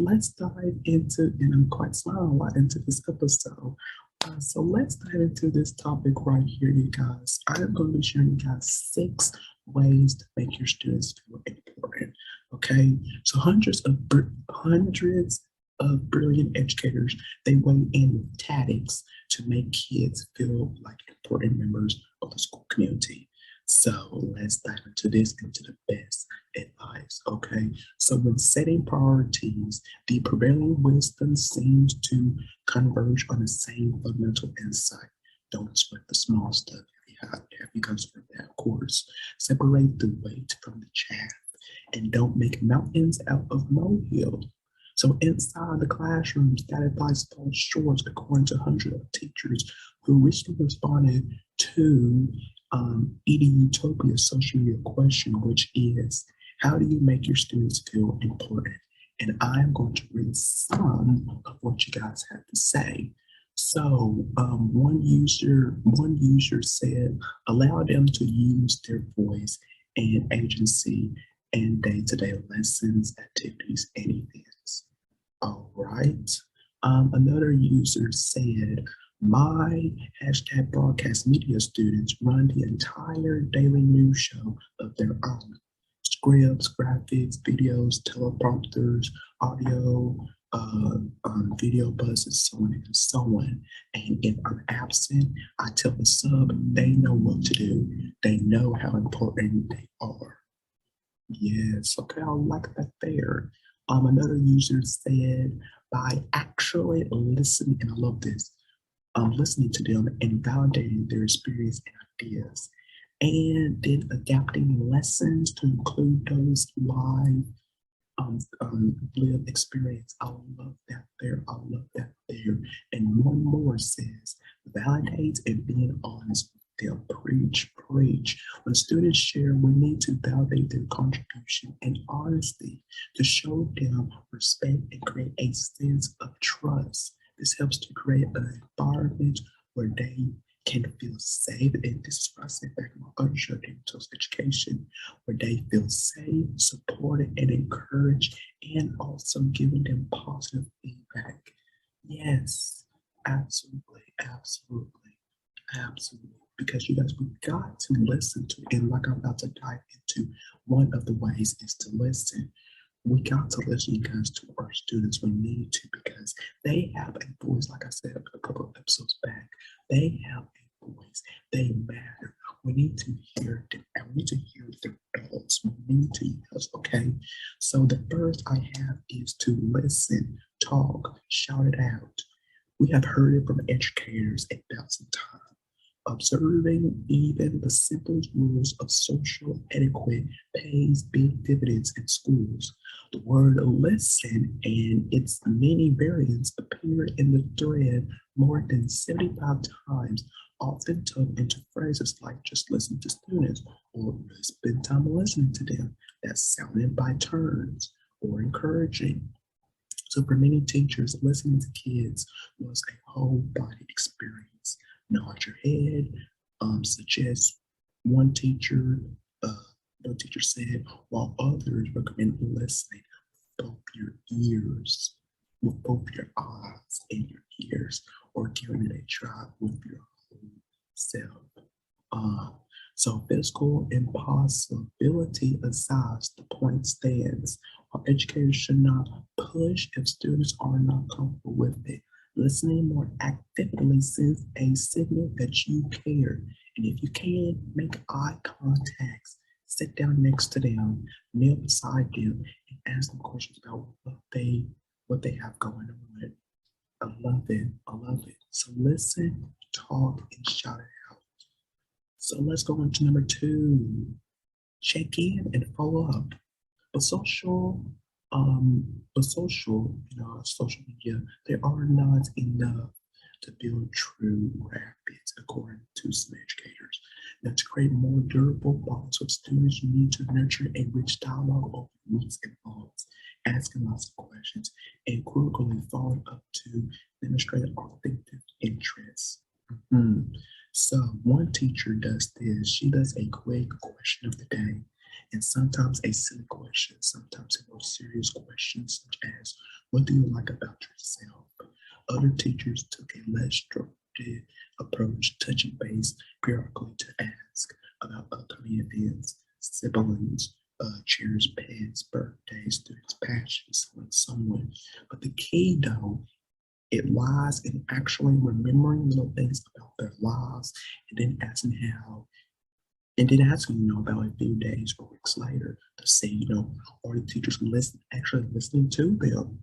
let's dive into, and I'm quite smiling a lot into this episode. So let's dive into this topic right here, you guys. I am going to be sharing you guys 6 ways to make your students feel important. Okay, so hundreds of brilliant educators, they weigh in with tactics to make kids feel like important members of the school community. So let's dive into this into the best advice. Okay, so when setting priorities, the prevailing wisdom seems to converge on the same fundamental insight. Don't sweat the small stuff. Have you guys heard that? Of course. Separate the weight from the chaff and don't make mountains out of molehills. So inside the classrooms, that advice falls short according to hundreds of teachers who recently responded to Eating Utopia's social media question, which is, how do you make your students feel important? And I'm going to read some of what you guys have to say. So one user said, allow them to use their voice and agency in day-to-day lessons, activities, and events. All right. Another user said, my hashtag broadcast media students run the entire daily news show of their own. Scripts, graphics, videos, teleprompters, audio, video buzzes, so on and so on. And if I'm absent, I tell the sub they know what to do. They know how important they are. Yes, okay, I like that there. Another user said, by actually listening, and I love this, listening to them and validating their experience and ideas, and then adapting lessons to include those live live experience. I love that there. I love that there. And one more says, validate and being honest with them. Preach, preach. When students share, we need to validate their contribution and honesty to show them respect and create a sense of trust. This helps to create an environment where they can feel safe. And this is what I said back in my other show, Damian's education, where they feel safe, supported, and encouraged, and also giving them positive feedback. Yes, absolutely, absolutely, absolutely. Because you guys, we've got to listen to, and like I'm about to dive into, one of the ways is to listen. We got to listen, you guys, to our students. We need to, because they have a voice, like I said a couple of episodes back. They have a voice. They matter. We need to hear them, and we need to hear their thoughts. We need to hear us, okay? So the first I have is to listen, talk, shout it out. We have heard it from educators a thousand times. Observing even the simplest rules of social etiquette pays big dividends in schools. The word listen and its many variants appear in the thread more than 75 times, often turned into phrases like just listen to students or spend time listening to them. That's sounded by turns or encouraging. So for many teachers, listening to kids was a whole body experience. Nod your head, suggest one teacher, uh, one teacher said, while others recommend listening with both your ears, with both your eyes and your ears, or giving it a try with your whole self. Uh, so physical impossibility aside, the point stands. Our educators should not push if students are not comfortable with it. Listening more actively sends a signal that you care. And if you can, make eye contact. Sit down next to them, kneel beside them, and ask them questions about what they have going on. I love it. I love it. So listen, talk, and shout it out. So let's go on to number 2. Check in and follow up. But social media, there are not enough to build true habits, according to some educators. Now, to create more durable bonds with students, you need to nurture a rich dialogue over weeks and months, asking lots of questions, and critically following up to demonstrate authentic interest. Mhm. So one teacher does this. She does a quick question of the day, and sometimes a silly question, sometimes a more serious question, such as, What do you like about yourself? Other teachers took a less structured approach, touching base periodically to ask about upcoming events, siblings, cheers, pets, birthdays, students' passions, someone. But the key, though, it lies in actually remembering little things about their lives and then asking how, and then asking, about a few days or weeks later to say, are the teachers actually listening to them?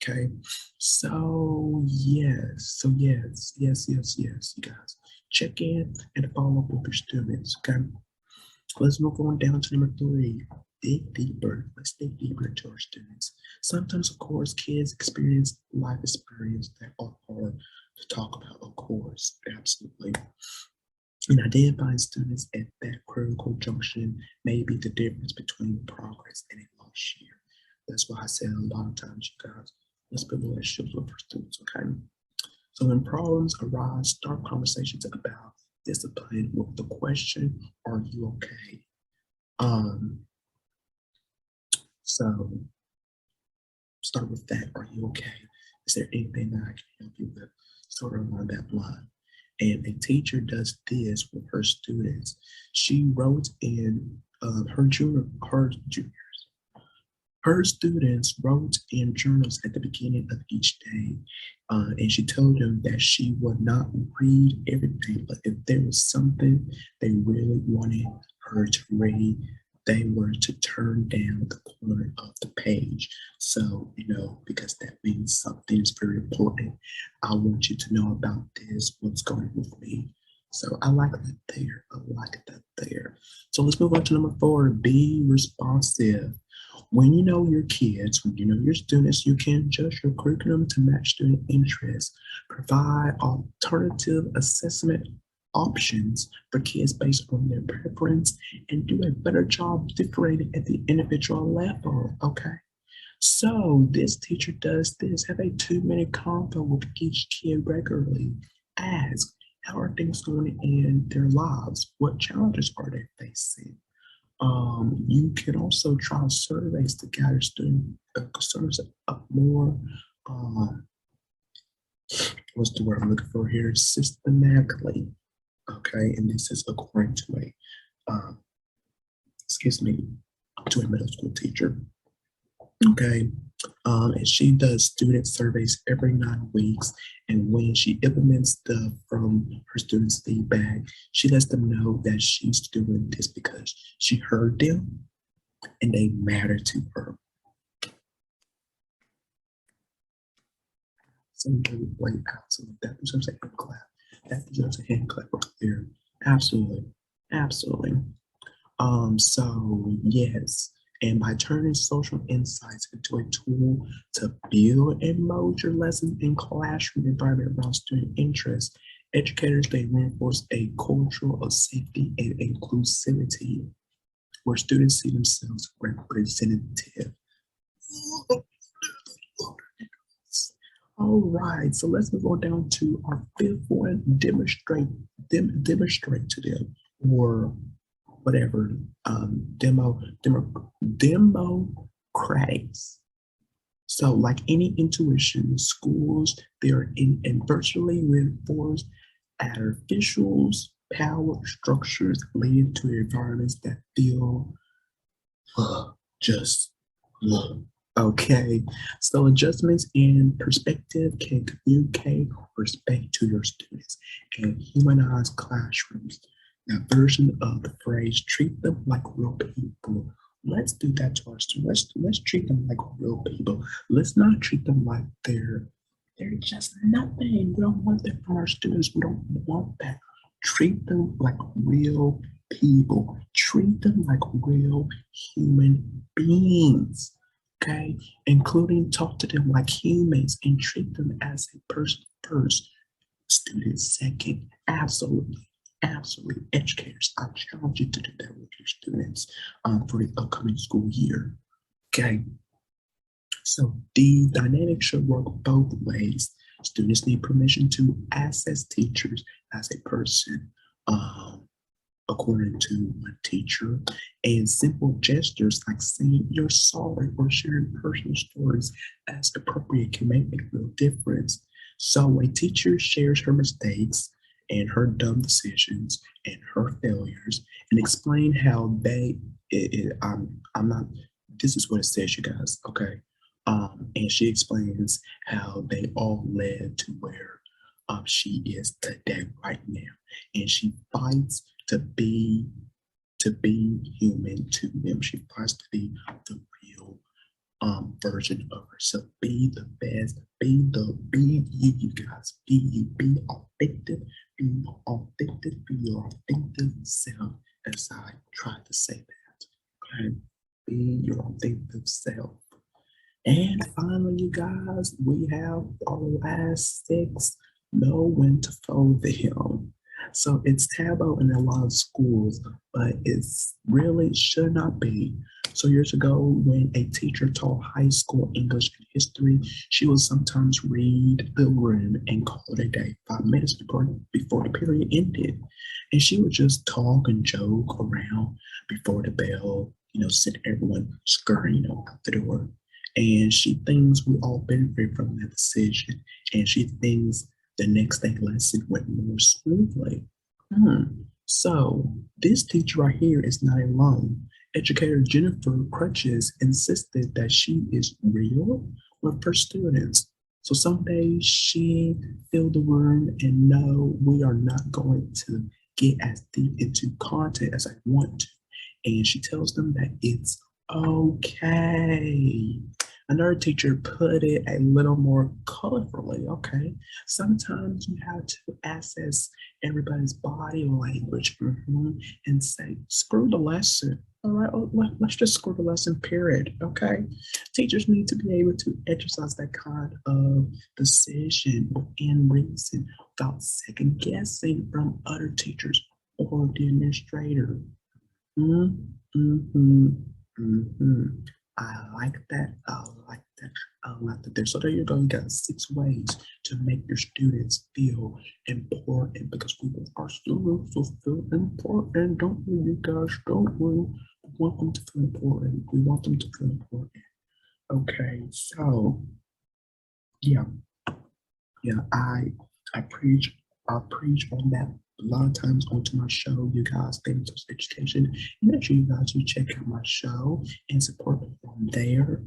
Okay. So yes, you guys. Check in and follow up with your students. Okay. Let's move on down to number 3. Dig deeper. Let's dig deeper into our students. Sometimes, of course, kids experience life experience that are hard to talk about, of course. Absolutely. And identifying students at that critical junction may be the difference between progress and a lost year. That's why I said a lot of times, you guys, let's build relationships with our students, okay? So when problems arise, start conversations about discipline with the question, are you okay? Um, so start with that, are you okay? Is there anything that I can help you with? Sort of along that line. And a teacher does this with her students. She wrote in her students wrote in journals at the beginning of each day, and she told them that she would not read everything, but if there was something they really wanted her to read, they were to turn down the corner of the page. So, because that means something is very important. I want you to know about this, what's going on with me. So I like that there. I like that there. So let's move on to number 4. Be responsive. When you know your kids, when you know your students, you can adjust your curriculum to match student interests, provide alternative assessment options for kids based on their preference, and do a better job differentiating at the individual level, okay? So this teacher does this, have a 2-minute convo with each kid regularly. Ask, how are things going in their lives? What challenges are they facing? You can also try surveys to gather student concerns up more, um, what's the word I'm looking for here? Systematically. Okay, and this is according to um, a middle school teacher. Okay, and she does student surveys every 9 weeks. And when she implements stuff from her students' feedback, she lets them know that she's doing this because she heard them and they matter to her. Absolutely, like absolutely. That deserves a hand clap. That deserves a hand clap right there. Absolutely, absolutely. So yes, and by turning social insights into a tool to build and mold your lessons in classroom environment around student interests, educators they reinforce a culture of safety and inclusivity where students see themselves representative. All right, so let's move on down to our 5th one, demonstrate to them, or whatever, democrats. So like any intuition, schools, they are in and virtually reinforced artificials, power structures leading to environments that feel just okay. So adjustments in perspective can communicate respect to your students and humanize classrooms. That version of the phrase, treat them like real people. Let's do that to our students. Let's treat them like real people. Let's not treat them like they're just nothing. We don't want that from our students. We don't want that. Treat them like real people. Treat them like real human beings. Okay, including talk to them like humans and treat them as a person first, student second. Absolutely. Absolutely. Educators, I challenge you to do that with your students for the upcoming school year. Okay. So the dynamic should work both ways. Students need permission to access teachers as a person. according to one teacher. And simple gestures like saying you're sorry or sharing personal stories as appropriate can make a real difference. So a teacher shares her mistakes and her dumb decisions and her failures and explain how I'm not, this is what it says, you guys, okay? And she explains how they all led to where she is today, right now. And she fights to be human to them. She fights to be the real version of herself. Be the best. Be you, you guys. Be you. Be authentic. Be authentic. Be your authentic self. As I tried to say that. Okay. Be your authentic self. And finally, you guys, we have our last six. Know when to fold them. So it's taboo in a lot of schools, but it's really should not be. So years ago, when a teacher taught high school English and history, she would sometimes read the room and call it a day 5 minutes before the period ended. And she would just talk and joke around before the bell, send everyone scurrying out the door. And she thinks we all benefit from that decision. And she thinks the next day lesson went more smoothly. So this teacher right here is not alone. Educator Jennifer Crutches insisted that she is real with her students. So some days she filled the room and no, we are not going to get as deep into content as I want to. And she tells them that it's okay. Another teacher put it a little more colorfully. Okay, sometimes you have to assess everybody's body language and say, screw the lesson. All right, let's just screw the lesson, period. Okay, teachers need to be able to exercise that kind of decision within reason without second guessing from other teachers or the administrator. Mm-hmm. Mm-hmm. I like that. I like that. I like that. There. So there you go. You got 6 ways to make your students feel important because we want our students to feel important, don't we, you guys? Don't we? We want them to feel important. We want them to feel important. Okay, so yeah, yeah, I preach I preach on that a lot of times onto my show, you guys, Famous Education. Make sure you guys do check out my show and support me from there.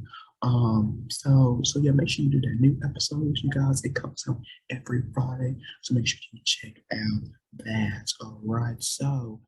So yeah, make sure you do that new episodes, you guys. It comes out every Friday. So make sure you check out that. All right. So